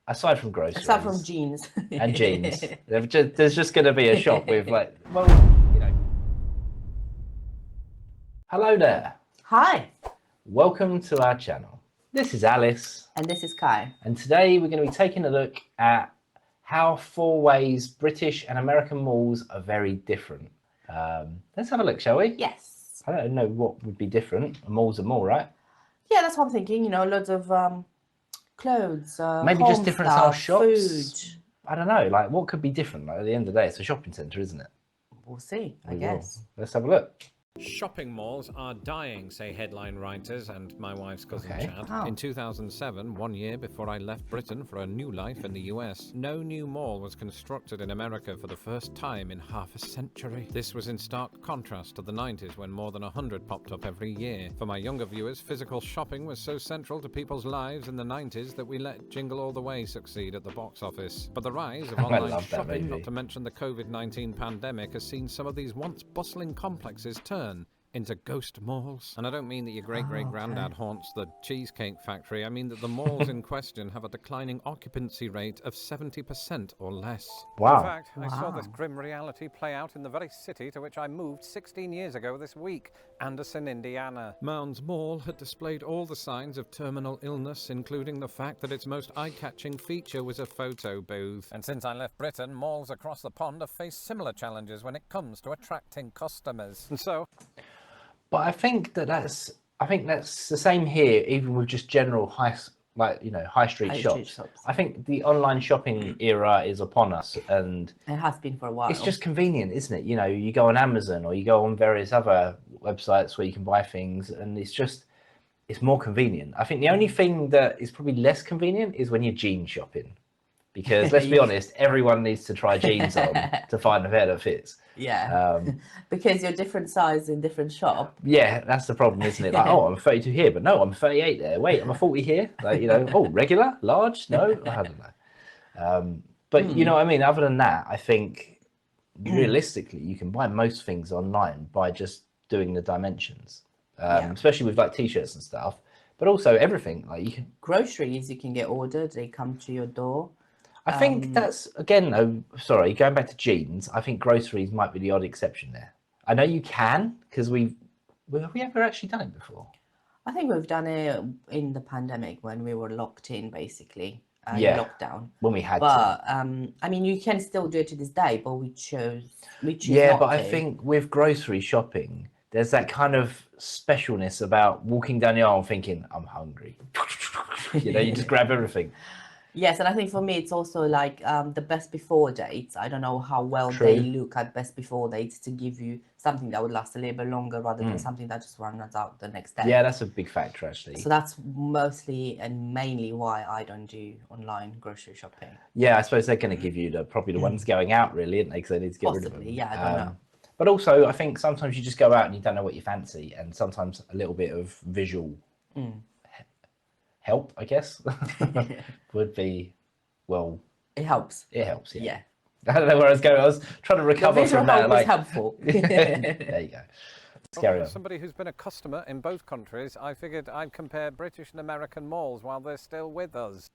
aside from groceries. Aside from jeans. And jeans. There's just going to be a shop with like, well, you know. Hello there. Hi. Welcome to our channel. This is Alice. And this is Kai. And today we're going to be taking a look at how 4 ways British and American malls are very different. Let's have a look, shall we? Yes. I don't know what would be different. A mall's a mall, right? Yeah, that's what I'm thinking. You know, loads of clothes, maybe home just different stuff, style shops. food. I don't know. Like, what could be different? Like, at the end of the day, it's a shopping centre, isn't it? We'll see, I We guess. will. Let's have a look. Shopping malls are dying, say headline writers and my wife's cousin Okay. Chad. Oh. In 2007, 1 year before I left Britain for a new life in the US, no new mall was constructed in America for the first time in half a century. This was in stark contrast to the 90s when more than 100 popped up every year. For my younger viewers, physical shopping was so central to people's lives in the 90s that we let Jingle All the Way succeed at the box office. But the rise of I online love that shopping, movie. not to mention the COVID-19 pandemic, has seen some of these once bustling complexes turn into ghost malls. And I don't mean that your great-great-granddad haunts the Cheesecake Factory. I mean that the malls in question have a declining occupancy rate of 70% or less. Wow. In fact, I saw this Wow. grim reality play out in the very city to which I moved 16 years ago this week, Anderson, Indiana. Mounds Mall had displayed all the signs of terminal illness, including the fact that its most eye-catching feature was a photo booth. And since I left Britain, malls across the pond have faced similar challenges when it comes to attracting customers. And so, But I think that's the same here, even with just general high street shops. I think the online shopping era is upon us, and It has been for a while. it's just convenient, isn't it? You know, you go on Amazon or you go on various other websites where you can buy things, and it's more convenient. I think the only thing that is probably less convenient is when you're jean shopping, because let's be honest, everyone needs to try jeans on to find a pair that fits. Yeah. Because you're different size in different shop. Yeah, that's the problem, isn't it? Like, oh, I'm 32 here, but no, I'm 38 there. Wait, I'm a 40 here. Like, you know, oh, regular, large? No, I don't know. But you know what I mean? Other than that, I think realistically, you can buy most things online by just doing the dimensions, especially with like t-shirts and stuff. But also everything, like you can. Groceries you can get ordered, they come to your door. I think that's, again, though, sorry, going back to jeans, I think groceries might be the odd exception there. I know you can, because have we ever actually done it before? I think we've done it in the pandemic when we were locked in, basically, in Yeah. lockdown. When we had to. But I mean, you can still do it to this day, but we choose Yeah, not but I to. think with grocery shopping, there's that kind of specialness about walking down the aisle and thinking, I'm hungry. You know, you just grab everything. Yes, and I think for me it's also like the best before dates. I don't know how well True. they look at best before dates to give you something that would last a little bit longer rather than something that just runs out the next day. Yeah, that's a big factor, actually. So that's mostly and mainly why I don't do online grocery shopping. Yeah, I suppose they're going to give you probably the ones going out, really, aren't they? Because they need to get rid of them. Possibly, yeah, I don't know. But also, I think sometimes you just go out and you don't know what you fancy, and sometimes a little bit of visual help, I guess, would be, well, It helps. it helps, yeah. Yeah. I don't know where I was going. I was trying to The recover visual from that. help is helpful. There you go. Let's carry on. as somebody who's been a customer in both countries, I figured I'd compare British and American malls while they're still with us.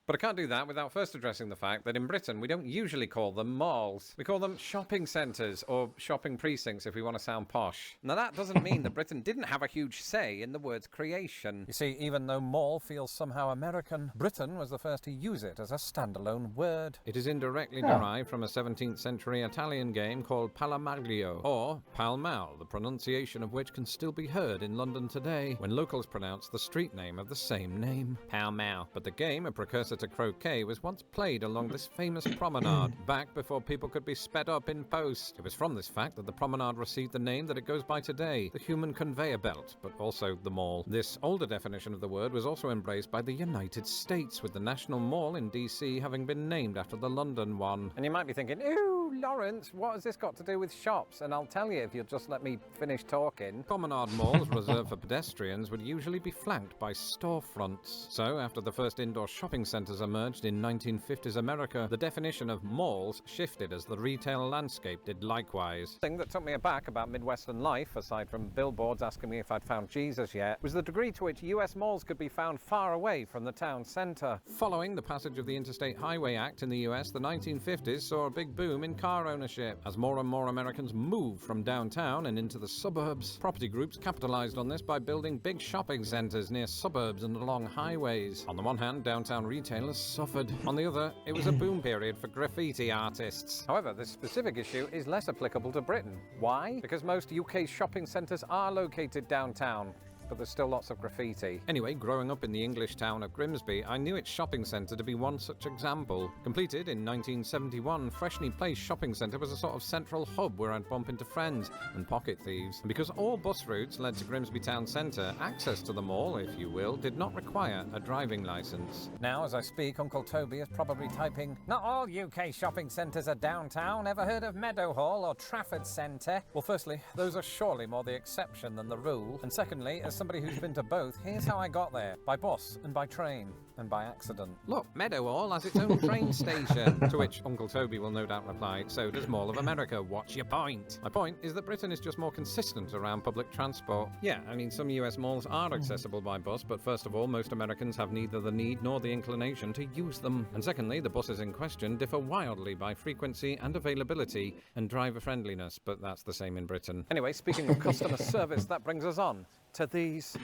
But I can't do that without first addressing the fact that in Britain we don't usually call them malls. We call them shopping centres, or shopping precincts if we want to sound posh. Now that doesn't mean that Britain didn't have a huge say in the word's creation. You see, even though mall feels somehow American, Britain was the first to use it as a standalone word. It is indirectly derived from a 17th century Italian game called Palamaglio, or Pall Mall, the pronunciation of which can still be heard in London today, when locals pronounce the street name of the same name, Pall Mall. But the game, a precursor to croquet, was once played along this famous promenade, back before people could be sped up in post. It was from this fact that the promenade received the name that it goes by today, the human conveyor belt, but also the mall. This older definition of the word was also embraced by the United States, with the National Mall in DC having been named after the London one. And you might be thinking, ew, Oh, Lawrence, what has this got to do with shops? And I'll tell you if you'll just let me finish talking. Promenade malls reserved for pedestrians would usually be flanked by storefronts. So, after the first indoor shopping centres emerged in 1950s America, the definition of malls shifted as the retail landscape did likewise. The thing that took me aback about Midwestern life, aside from billboards asking me if I'd found Jesus yet, was the degree to which US malls could be found far away from the town centre. Following the passage of the Interstate Highway Act in the US, the 1950s saw a big boom in car ownership. As more and more Americans moved from downtown and into the suburbs, property groups capitalized on this by building big shopping centers near suburbs and along highways. On the one hand, downtown retailers suffered. On the other, it was a boom period for graffiti artists. However, this specific issue is less applicable to Britain. Why? Because most UK shopping centers are located downtown, but there's still lots of graffiti. Anyway, growing up in the English town of Grimsby, I knew its shopping centre to be one such example. Completed in 1971, Freshney Place Shopping Centre was a sort of central hub where I'd bump into friends and pocket thieves. And because all bus routes led to Grimsby town centre, access to the mall, if you will, did not require a driving licence. Now, as I speak, Uncle Toby is probably typing, "Not all UK shopping centres are downtown. Ever heard of Meadowhall or Trafford Centre?" Well, firstly, those are surely more the exception than the rule. And secondly, as somebody who's been to both, here's how I got there. By bus and by train and by accident. Look, Meadowhall has its own train station. To which Uncle Toby will no doubt reply, so does Mall of America. What's your point? My point is that Britain is just more consistent around public transport. Yeah, I mean, some US malls are accessible by bus, but first of all, most Americans have neither the need nor the inclination to use them. And secondly, the buses in question differ wildly by frequency and availability and driver friendliness, but that's the same in Britain. Anyway, speaking of customer service, that brings us on to these.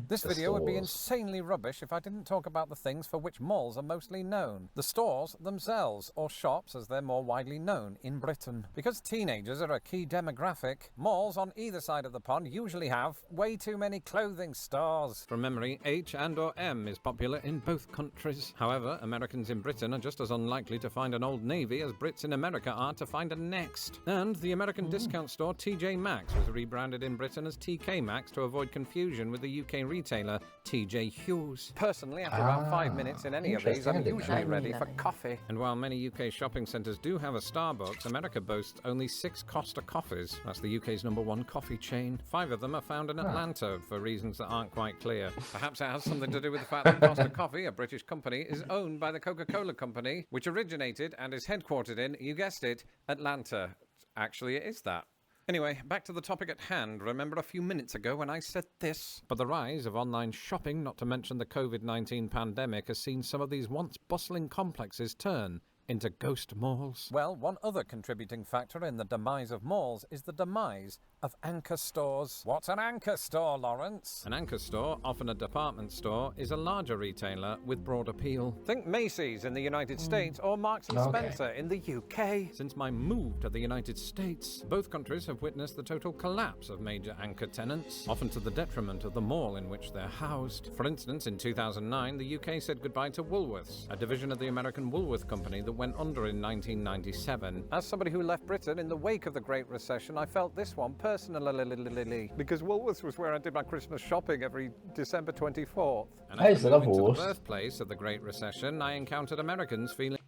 This video would be insanely rubbish if I didn't talk about the things for which malls are mostly known. The stores themselves, or shops as they're more widely known in Britain. Because teenagers are a key demographic, malls on either side of the pond usually have way too many clothing stores. From memory, H and or M is popular in both countries. However, Americans in Britain are just as unlikely to find an Old Navy as Brits in America are to find a Next. And the American discount store TJ Maxx was rebranded in Britain as TK Maxx to avoid confusion with the UK retailer TJ Hughes. Personally, after about 5 minutes in any of these, I'm usually ready for coffee. And while many UK shopping centres do have a Starbucks, America boasts only 6 Costa Coffees. That's the UK's #1 coffee chain. 5 of them are found in Atlanta for reasons that aren't quite clear. Perhaps it has something to do with the fact that Costa Coffee, a British company, is owned by the Coca-Cola Company, which originated and is headquartered in, you guessed it, Atlanta. Actually, it is that. Anyway, back to the topic at hand. Remember a few minutes ago when I said this? But the rise of online shopping, not to mention the COVID-19 pandemic, has seen some of these once bustling complexes turn into ghost malls. Well, one other contributing factor in the demise of malls is the demise of anchor stores. What's an anchor store, Lawrence? An anchor store, often a department store, is a larger retailer with broad appeal. Think Macy's in the United States or Marks & Spencer in the UK. Since my move to the United States, both countries have witnessed the total collapse of major anchor tenants, often to the detriment of the mall in which they're housed. For instance, in 2009, the UK said goodbye to Woolworths, a division of the American Woolworth Company that went under in 1997. As somebody who left Britain in the wake of the Great Recession, I felt this one personally, because Woolworths was where I did my Christmas shopping every December 24th. And after moving to the birthplace of the Great Recession, I encountered Americans feeling...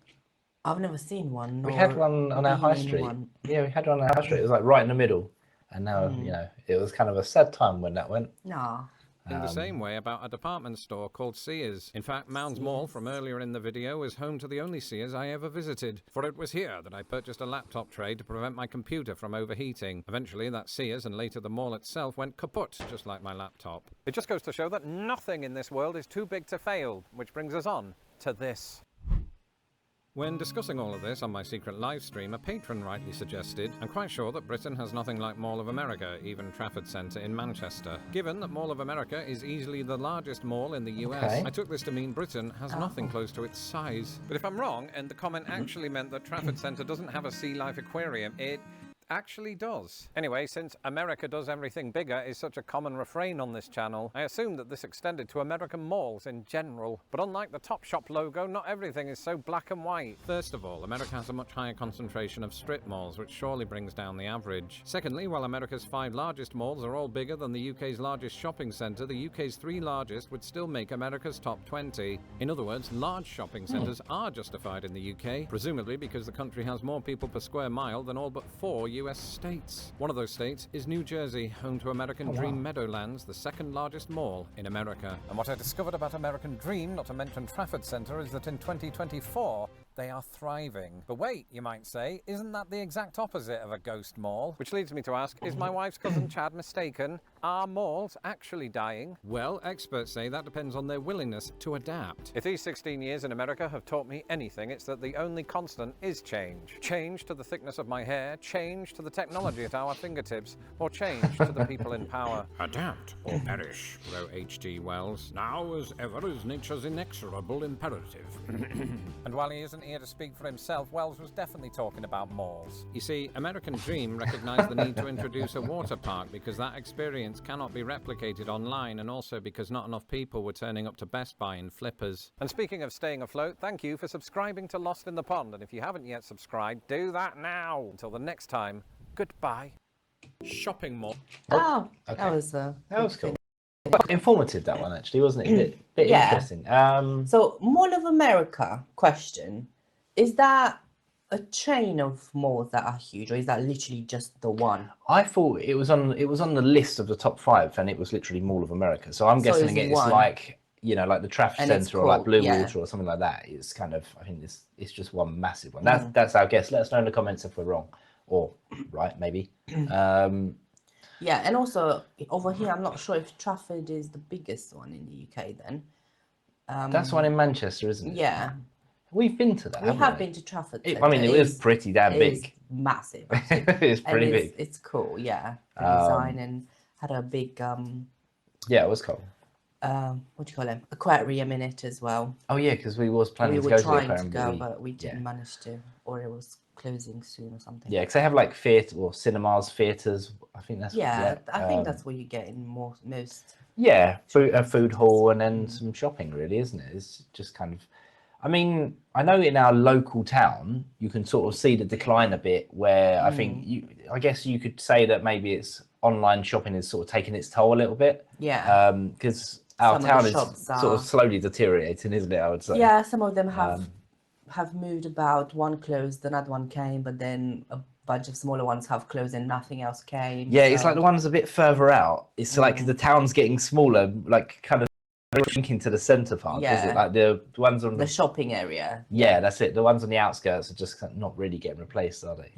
I've never seen one. We had one on our high street. Yeah, we had one on our high street. It was like right in the middle. And now, you know, it was kind of a sad time when that went. Nah. In the same way about a department store called Sears. In fact, Mounds Mall from earlier in the video is home to the only Sears I ever visited, for it was here that I purchased a laptop tray to prevent my computer from overheating. Eventually, that Sears and later the mall itself went kaput, just like my laptop. It just goes to show that nothing in this world is too big to fail, which brings us on to this. When discussing all of this on my secret live stream, a patron rightly suggested, I'm quite sure that Britain has nothing like Mall of America, even Trafford Centre in Manchester. Given that Mall of America is easily the largest mall in the US, I took this to mean Britain has nothing close to its size. But if I'm wrong, and the comment actually meant that Trafford Centre doesn't have a sea life aquarium, actually does. Anyway, since America does everything bigger is such a common refrain on this channel, I assumed that this extended to American malls in general. But unlike the Topshop logo, not everything is so black and white. First of all, America has a much higher concentration of strip malls, which surely brings down the average. Secondly, while America's 5 largest malls are all bigger than the UK's largest shopping centre, the UK's 3 largest would still make America's top 20. In other words, large shopping centres are justified in the UK, presumably because the country has more people per square mile than all but 4 US states. One of those states is New Jersey, home to American Dream Meadowlands, the second largest mall in America. And what I discovered about American Dream, not to mention Trafford Centre, is that in 2024, they are thriving. But wait, you might say, isn't that the exact opposite of a ghost mall? Which leads me to ask, is my wife's cousin Chad mistaken? Are malls actually dying? Well, experts say that depends on their willingness to adapt. If these 16 years in America have taught me anything, it's that the only constant is change. Change to the thickness of my hair, change to the technology at our fingertips, or change to the people in power. Adapt or perish, wrote H.G. Wells. Now as ever is nature's inexorable imperative. And while he isn't here to speak for himself, Wells was definitely talking about malls. You see, American Dream recognised the need to introduce a water park because that experience cannot be replicated online, and also because not enough people were turning up to Best Buy in flippers. And speaking of staying afloat, thank you for subscribing to Lost in the Pond, and if you haven't yet subscribed, do that now. Until the next time, goodbye. Shopping mall. Oh, okay. that was cool. Quite informative, that one, actually, wasn't it? A bit Yeah. interesting. So, Mall of America, question. Is that a chain of malls that are huge, or is that literally just the one? I thought it was on the list of the top 5, and it was literally Mall of America. So I'm guessing it's one. like, you know, like the Trafford And it's Centre or like called- Blue yeah. Water or something like that. It's kind of, I think it's just one massive one. That's our guess. Let us know in the comments if we're wrong or right, maybe. Yeah, and also over here, I'm not sure if Trafford is the biggest one in the UK then. That's one in Manchester, isn't it? Yeah, We've been to that. we haven't have we? been to Trafford. I mean, it was pretty damn it is big. massive. It's And pretty big. It's cool, yeah. The design, and had a big Yeah, it was cool. what do you call it? Aquarium in it as well. Oh yeah, because we was planning We to were go to the trying to aquarium, go, but we didn't manage to, or it was closing soon or something. yeah, because they have like theatre or cinemas, theatres. I think that's Yeah, I think that's what you get in most. Yeah, a food hall and then some shopping, really, isn't it? It's just kind of. I mean, I know in our local town you can sort of see the decline a bit. Where I think I guess you could say that maybe it's online shopping is sort of taking its toll a little bit. Yeah. Because our town is sort of slowly deteriorating, isn't it? I would say. Yeah, some of them have moved about. One closed, another one came, but then a bunch of smaller ones have closed and nothing else came. Yeah, it's like the ones a bit further out. It's like the town's getting smaller, like kind of shrinking to the centre part. Is it like the ones on the shopping area? Yeah, that's it. The ones on the outskirts are just not really getting replaced, are they?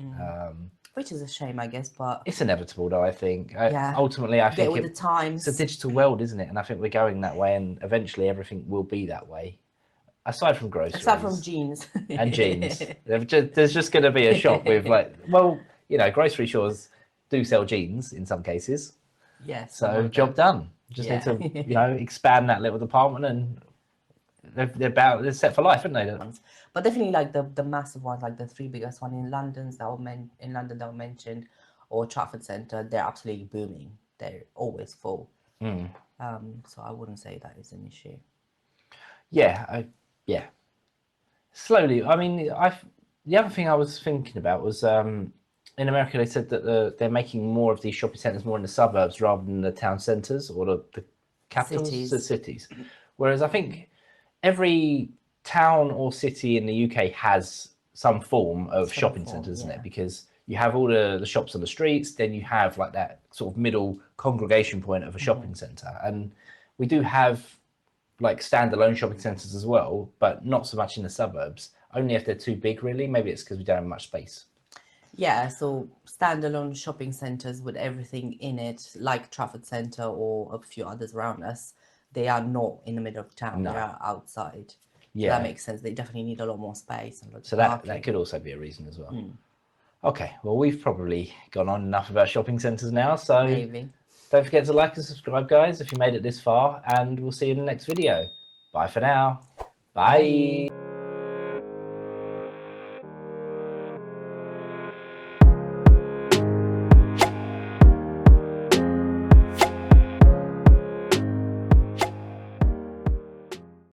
Which is a shame, I guess, but it's inevitable, though. I think. Yeah. Ultimately, I think with the times. it's a digital world, isn't it? And I think we're going that way, and eventually everything will be that way. Aside from groceries. Aside from jeans. And jeans. There's just going to be a shop with like, well, you know, grocery stores do sell jeans in some cases. Yes. So job done. Just need to, you know, expand that little department, and they're set for life, aren't they? But definitely, like the massive ones, like the 3 biggest one in London that were mentioned, or Trafford Centre, they're absolutely booming. They're always full. So I wouldn't say that is an issue. Yeah, slowly. I mean, the other thing I was thinking about was in America they said that they're making more of these shopping centres more in the suburbs rather than the town centres or the capitals, the cities. Whereas I think every town or city in the UK has some form of shopping centre, isn't it? Because you have all the shops on the streets, then you have like that sort of middle congregation point of a shopping centre, and we do have like standalone shopping centres as well, but not so much in the suburbs. Only if they're too big, really. Maybe it's because we don't have much space. Yeah, so standalone shopping centres with everything in it, like Trafford Centre or a few others around us, they are not in the middle of town. No. They are outside. Yeah, so that makes sense. They definitely need a lot more space. And so that could also be a reason as well. Okay, well, we've probably gone on enough about shopping centres now. So maybe. Don't forget to like and subscribe, guys, if you made it this far, and we'll see you in the next video. Bye for now. Bye.